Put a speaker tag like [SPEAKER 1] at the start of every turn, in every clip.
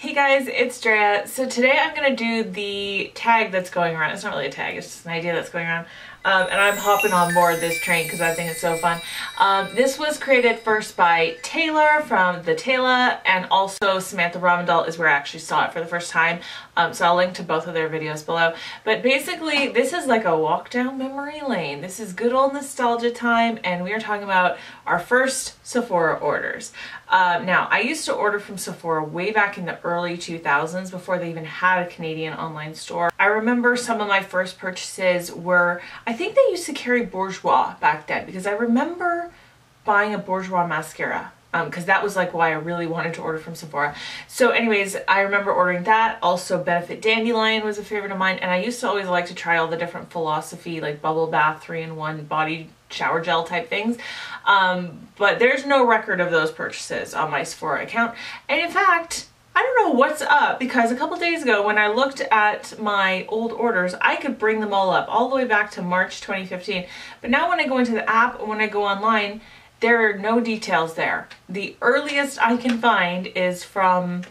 [SPEAKER 1] Hey guys, it's Drea. So today I'm going to do the tag that's going around. It's not really a tag, it's just an idea that's going around. And I'm hopping on board this train because I think it's so fun. This was created first by Taylor from The Taylor, and also Samantha Ravindal is where I actually saw it for the first time. So I'll link to both of their videos below. But basically, this is like a walk down memory lane. This is good old nostalgia time, and we are talking about our first Sephora orders. Now, I used to order from Sephora way back in the early 2000s before they even had a Canadian online store. I remember some of my first purchases were, I think they used to carry Bourjois back then, because I remember buying a Bourjois mascara because that was like why I really wanted to order from Sephora. So anyways, I remember ordering that. Also Benefit Dandelion was a favorite of mine, and I used to always like to try all the different Philosophy like bubble bath 3-in-1 body shower gel type things. But there's no record of those purchases on my Sephora account. And in fact, I don't know what's up, because a couple days ago when I looked at my old orders, I could bring them all up all the way back to March 2015. But now when I go into the app and when I go online, there are no details there. The earliest I can find is from,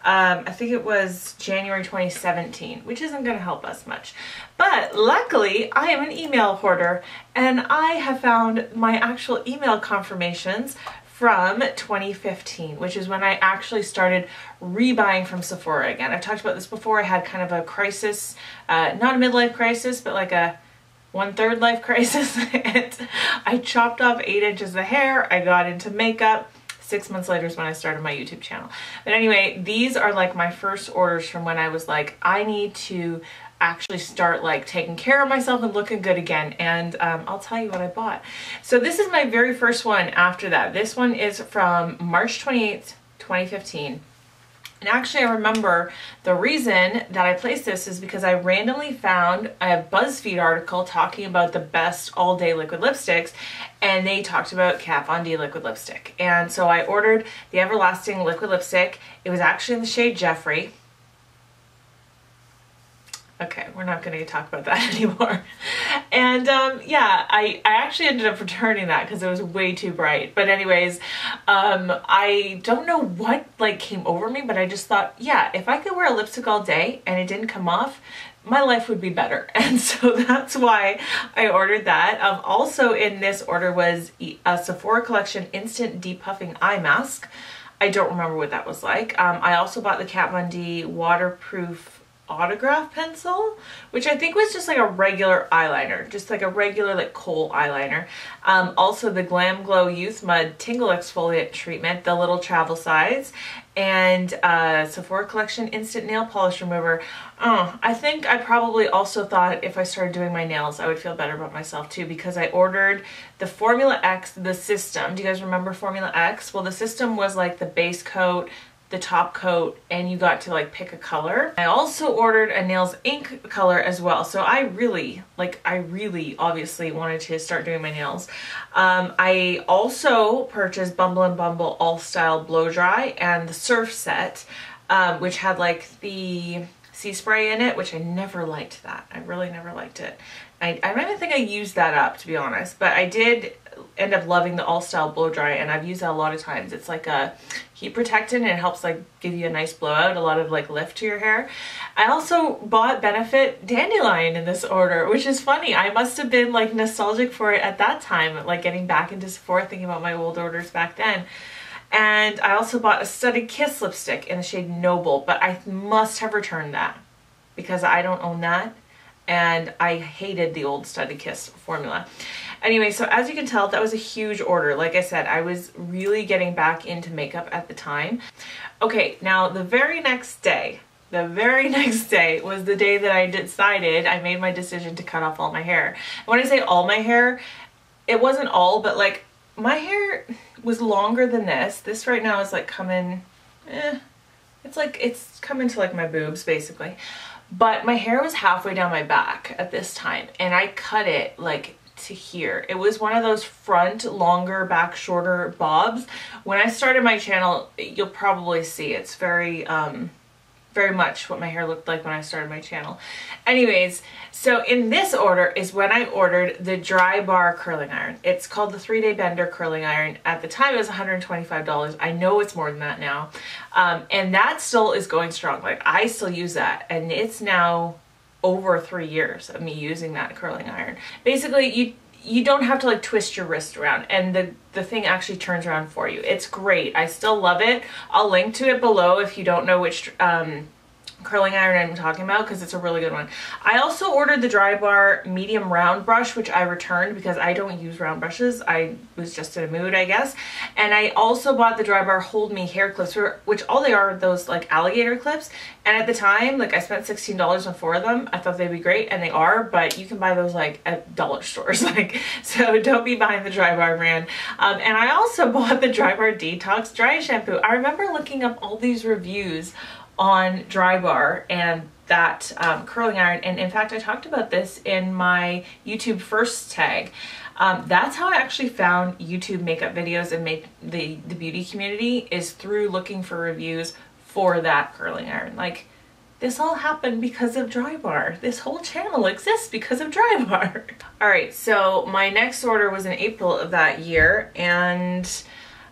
[SPEAKER 1] I think it was January 2017, which isn't going to help us much. But luckily, I am an email hoarder, and I have found my actual email confirmations from 2015, which is when I actually started rebuying from Sephora again. I've talked about this before. I had kind of a crisis, not a midlife crisis, but like a 1/3 life crisis. And I chopped off 8 inches of hair. I got into makeup. 6 months later is when I started my YouTube channel. But anyway, these are like my first orders from when I was like, I need to actually start like taking care of myself and looking good again. And I'll tell you what I bought. So this is my very first one after that. This one is from March 28th, 2015. And actually I remember the reason that I placed this is because I randomly found a BuzzFeed article talking about the best all-day liquid lipsticks, and they talked about Kat Von D liquid lipstick. And so I ordered the Everlasting liquid lipstick. It was actually in the shade Jeffrey. Okay, we're not going to talk about that anymore. And yeah, I actually ended up returning that because it was way too bright. But anyways, I don't know what like came over me, but I just thought, yeah, if I could wear a lipstick all day and it didn't come off, my life would be better. And so that's why I ordered that. Also in this order was a Sephora Collection Instant Depuffing Eye Mask. I don't remember what that was like. I also bought the Kat Von D Waterproof Autograph pencil, which I think was just like a regular eyeliner, just like a regular like kohl eyeliner. Also the Glam Glow Youth Mud Tingle Exfoliant Treatment, the little travel size, and Sephora Collection Instant Nail Polish Remover. I think I probably also thought if I started doing my nails I would feel better about myself too, because I ordered the Formula X, the system. Do you guys remember Formula X? Well, the system was like the base coat, the top coat, and you got to like pick a color. I also ordered a nails ink color as well. So I really obviously wanted to start doing my nails. I also purchased Bumble and Bumble All Style Blow Dry and the Surf Set, which had like the sea spray in it, which I never liked that. I really never liked it. I don't even think I used that up, to be honest, but I did end up loving the All Style Blow Dry, and I've used that a lot of times. It's like a heat protectant, and it helps like give you a nice blowout, a lot of like lift to your hair. I also bought Benefit Dandelion in this order, which is funny. I must have been like nostalgic for it at that time, like getting back into Sephora, thinking about my old orders back then. And I also bought a Studded Kiss lipstick in the shade Noble, but I must have returned that because I don't own that, and I hated the old Studded Kiss formula. Anyway, so as you can tell, that was a huge order. Like I said, I was really getting back into makeup at the time. Okay, now the very next day was the day that I made my decision to cut off all my hair. And when I say all my hair, it wasn't all, but like my hair was longer than this. This right now is like coming, it's coming to like my boobs basically. But my hair was halfway down my back at this time, and I cut it like to here. It was one of those front longer, back shorter bobs. When I started my channel, you'll probably see it's very very much what my hair looked like when I started my channel. Anyways, so in this order is when I ordered the Dry Bar curling iron. It's called the 3-Day Bender curling iron. At the time it was $125. I know it's more than that now. And that still is going strong. Like, I still use that, and it's now over 3 years of me using that curling iron. Basically, you don't have to like twist your wrist around, and the thing actually turns around for you. It's great. I still love it. I'll link to it below if you don't know which curling iron I'm talking about, because it's a really good one. I also ordered the Dry Bar medium round brush, which I returned because I don't use round brushes. I was just in a mood, I guess. And I also bought the Dry Bar Hold Me hair clips, which all they are those like alligator clips. And at the time, like, I spent $16 on 4 of them. I thought they'd be great, and they are, but you can buy those like at dollar stores. Like, so don't be buying the Dry Bar brand. And I also bought the Dry Bar Detox Dry Shampoo. I remember looking up all these reviews on Dry Bar and that curling iron, and in fact I talked about this in my YouTube first tag. That's how I actually found YouTube makeup videos and make the beauty community, is through looking for reviews for that curling iron. Like, this all happened because of Dry Bar. This whole channel exists because of Dry Bar. Alright, so my next order was in April of that year, and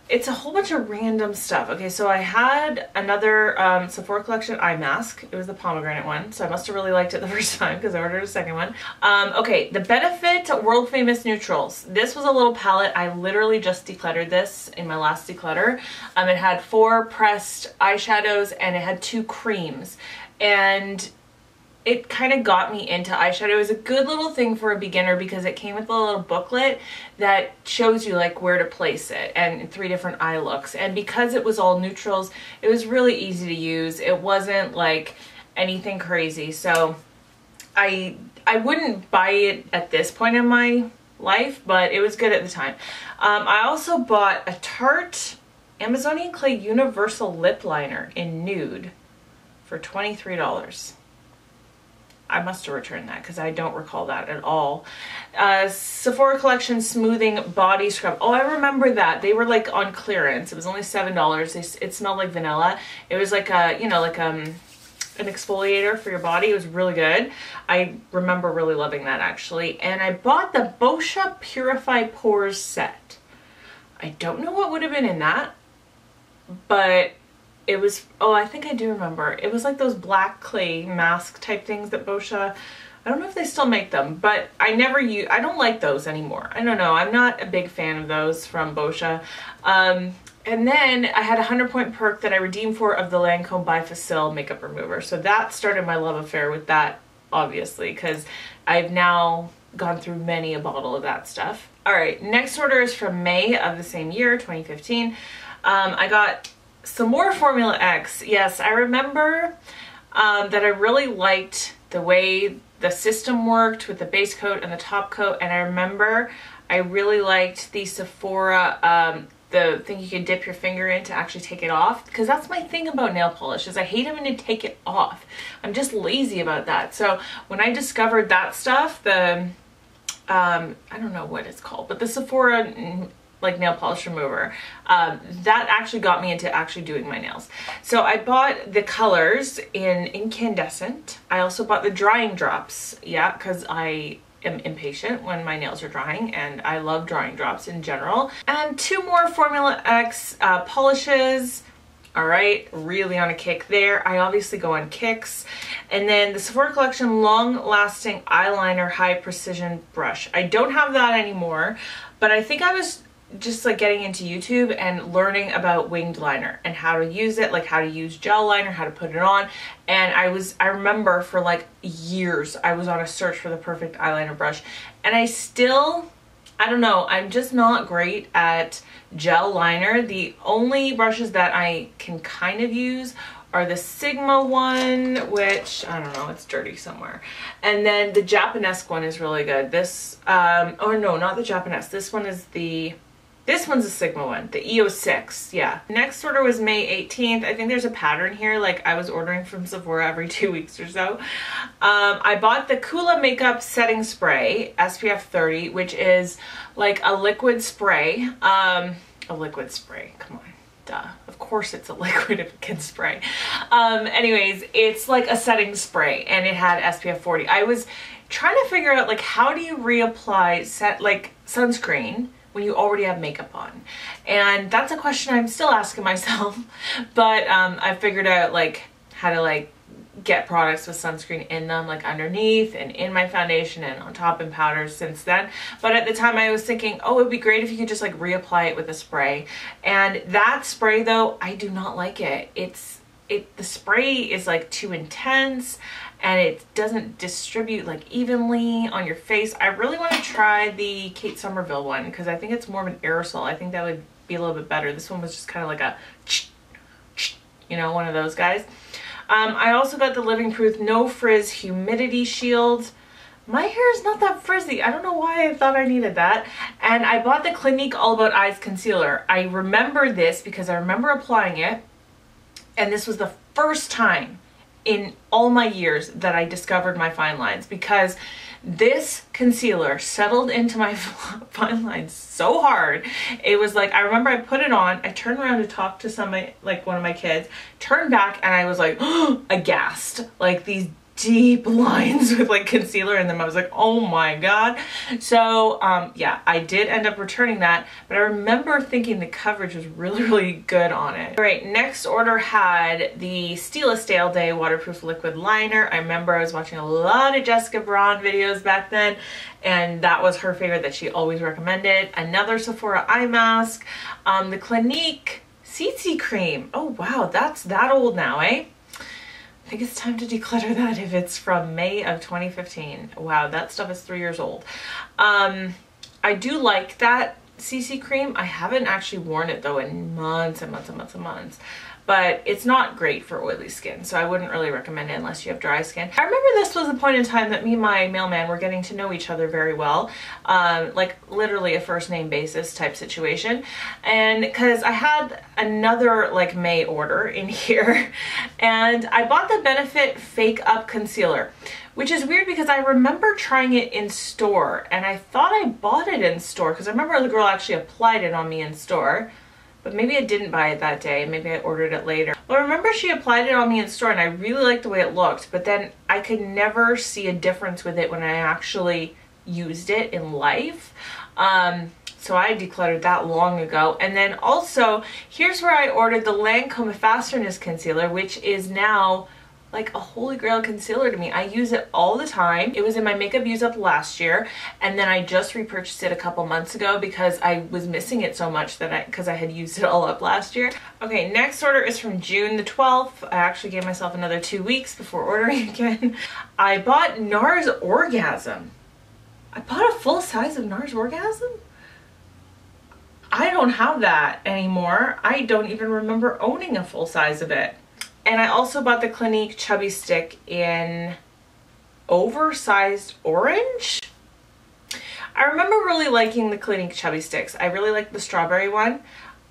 [SPEAKER 1] it's a whole bunch of random stuff. Okay, so I had another Sephora collection eye mask. It was the pomegranate one, so I must have really liked it the first time because I ordered a second one. Okay, the Benefit World Famous Neutrals. This was a little palette. I literally just decluttered this in my last declutter. It had 4 pressed eyeshadows and it had 2 creams. And it kind of got me into eyeshadow. It was a good little thing for a beginner because it came with a little booklet that shows you like where to place it and 3 different eye looks. And because it was all neutrals, it was really easy to use. It wasn't like anything crazy. So I wouldn't buy it at this point in my life, but it was good at the time. I also bought a Tarte Amazonian Clay Universal Lip Liner in nude for $23. I must have returned that because I don't recall that at all. Sephora Collection Smoothing Body Scrub. Oh, I remember that. They were like on clearance. It was only $7. It smelled like vanilla. It was like a, you know, like an exfoliator for your body. It was really good. I remember really loving that actually. And I bought the Boscia Purify Pores set. I don't know what would have been in that, but it was, oh, I think I do remember. It was like those black clay mask type things that Boscia, I don't know if they still make them, but I don't like those anymore. I don't know. I'm not a big fan of those from Boscia. And then I had a 100-point perk that I redeemed for of the Lancome by Facil makeup remover. So that started my love affair with that, obviously, because I've now gone through many a bottle of that stuff. All right, next order is from May of the same year, 2015. I got some more Formula X. Yes, I remember that I really liked the way the system worked with the base coat and the top coat, and I remember I really liked the Sephora, the thing you can dip your finger in to actually take it off, because that's my thing about nail polish, is I hate having to take it off. I'm just lazy about that. So when I discovered that stuff, the, I don't know what it's called, but the Sephora like nail polish remover, that actually got me into actually doing my nails. So I bought the colors in incandescent. I also bought the drying drops, yeah, because I am impatient when my nails are drying, and I love drying drops in general. And 2 more Formula X polishes. All right, really on a kick there. I obviously go on kicks. And then the Sephora Collection Long Lasting Eyeliner High Precision Brush. I don't have that anymore, but I think I was just like getting into YouTube and learning about winged liner and how to use it, like how to use gel liner, how to put it on. And I remember for like years I was on a search for the perfect eyeliner brush, and I don't know, I'm just not great at gel liner. The only brushes that I can kind of use are the Sigma one, which I don't know, it's dirty somewhere. And then the Japanesque one is really good. This, oh no, not the Japanesque. This one's a Sigma one, the EO6, yeah. Next order was May 18th. I think there's a pattern here, like I was ordering from Sephora every 2 weeks or so. I bought the Kula Makeup Setting Spray, SPF 30, which is like a liquid spray. A liquid spray, come on. Duh. Of course it's a liquid if it can spray. Anyways, it's like a setting spray and it had SPF 40. I was trying to figure out like how do you reapply sunscreen when you already have makeup on? And that's a question I'm still asking myself. But I figured out like how to like get products with sunscreen in them, like underneath and in my foundation and on top in powders since then. But at the time I was thinking, oh, it would be great if you could just like reapply it with a spray. And that spray though, I do not like it. The spray is like too intense and it doesn't distribute like evenly on your face. I really want to try the Kate Somerville one because I think it's more of an aerosol. I think that would be a little bit better. This one was just kind of like a, you know, one of those guys. I also got the Living Proof No Frizz Humidity Shield. My hair is not that frizzy. I don't know why I thought I needed that. And I bought the Clinique All About Eyes Concealer. I remember this because I remember applying it. And this was the first time in all my years that I discovered my fine lines because this concealer settled into my fine lines so hard. It was like, I remember I put it on, I turned around to talk to like one of my kids, turned back and I was like, aghast. Like these deep lines with like concealer in them. I was like, oh my God. So yeah, I did end up returning that, but I remember thinking the coverage was really, really good on it. All right, next order had the Stila Stale Day Waterproof Liquid Liner. I remember I was watching a lot of Jessica Braun videos back then, and that was her favorite that she always recommended. Another Sephora eye mask. The Clinique CC Cream. Oh wow, that's that old now, eh? I think it's time to declutter that if it's from May of 2015. Wow, that stuff is 3 years old. I do like that CC cream. I haven't actually worn it though in months and months and months and months. But it's not great for oily skin, so I wouldn't really recommend it unless you have dry skin. I remember this was a point in time that me and my mailman were getting to know each other very well, like literally a first name basis type situation. And because I had another like May order in here, and I bought the Benefit Fake Up Concealer, which is weird because I remember trying it in store, and I thought I bought it in store because I remember the girl actually applied it on me in store. But maybe I didn't buy it that day. Maybe I ordered it later. But I remember she applied it on me in store and I really liked the way it looked. But then I could never see a difference with it when I actually used it in life. So I decluttered that long ago. And then also, here's where I ordered the Lancome Fasterness Concealer, which is now like a holy grail concealer to me. I use it all the time. It was in my makeup use up last year, and then I just repurchased it a couple months ago because I was missing it so much that because I had used it all up last year. Okay, next order is from June the 12th. I actually gave myself another 2 weeks before ordering again. I bought NARS Orgasm. I bought a full size of NARS Orgasm? I don't have that anymore. I don't even remember owning a full size of it. And I also bought the Clinique Chubby Stick in oversized orange. I remember really liking the Clinique Chubby Sticks. I really like the strawberry one.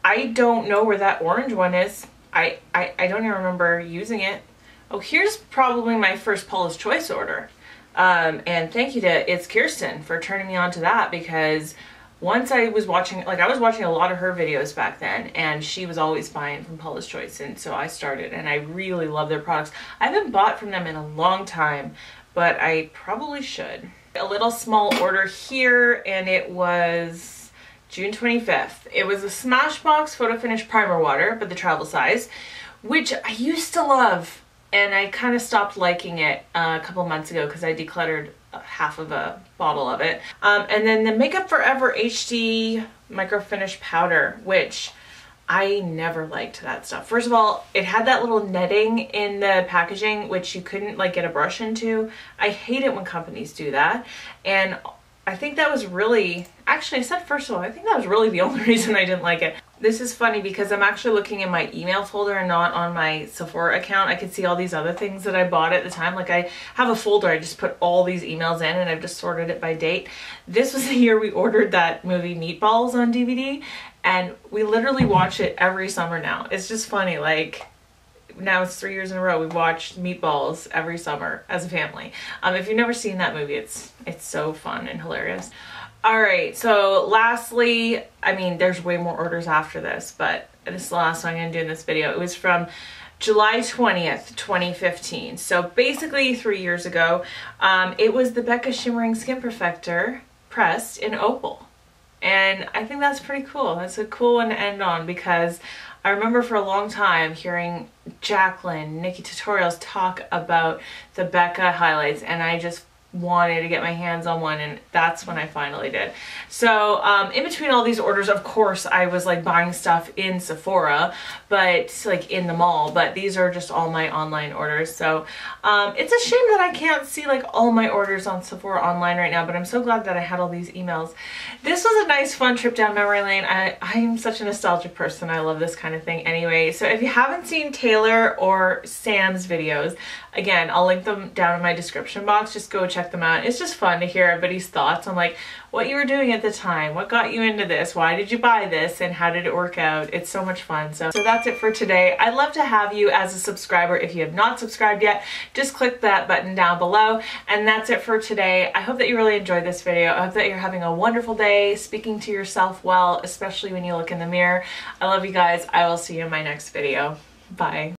[SPEAKER 1] I don't know where that orange one is. I don't even remember using it. Oh, here's probably my first Paula's Choice order. And thank you to ItsKeerstin for turning me on to that, because once I was watching a lot of her videos back then, and she was always buying from Paula's Choice, and so I started, and I really love their products. I haven't bought from them in a long time, but I probably should. A little small order here, and it was June 25th. It was a Smashbox Photo Finish Primer Water, but the travel size, which I used to love, and I kind of stopped liking it a couple months ago because I decluttered half of a bottle of it. And then the Makeup Forever HD Micro Finish Powder, which I never liked that stuff. First of all, it had that little netting in the packaging, which you couldn't like get a brush into. I hate it when companies do that. And I think that was really, actually I said first of all, I think that was really the only reason I didn't like it. This is funny because I'm actually looking in my email folder and not on my Sephora account. I could see all these other things that I bought at the time. Like I have a folder, I just put all these emails in and I've just sorted it by date. This was the year we ordered that movie Meatballs on DVD, and we literally watch it every summer now. It's just funny, like now it's 3 years in a row we've watched Meatballs every summer as a family. If you've never seen that movie, it's so fun and hilarious. All right, so lastly, I mean, there's way more orders after this, but this is the last one I'm going to do in this video. It was from July 20th, 2015. So basically 3 years ago. It was the Becca Shimmering Skin Perfector pressed in opal. And I think that's pretty cool. That's a cool one to end on because I remember for a long time hearing Jaclyn, NikkieTutorials talk about the Becca highlights, and I just wanted to get my hands on one, and that's when I finally did. So in between all these orders, of course, I was like buying stuff in Sephora, but like in the mall, but these are just all my online orders. So it's a shame that I can't see like all my orders on Sephora online right now, but I'm so glad that I had all these emails. This was a nice fun trip down memory lane. I'm such a nostalgic person. I love this kind of thing anyway. So if you haven't seen Taylor or Sam's videos, again, I'll link them down in my description box. Just go check them out. It's just fun to hear everybody's thoughts on like what you were doing at the time, what got you into this, why did you buy this, and how did it work out. It's so much fun. So that's it for today. I'd love to have you as a subscriber. If you have not subscribed yet, just click that button down below. And that's it for today. I hope that you really enjoyed this video. I hope that you're having a wonderful day, speaking to yourself well, especially when you look in the mirror. I love you guys. I will see you in my next video. Bye.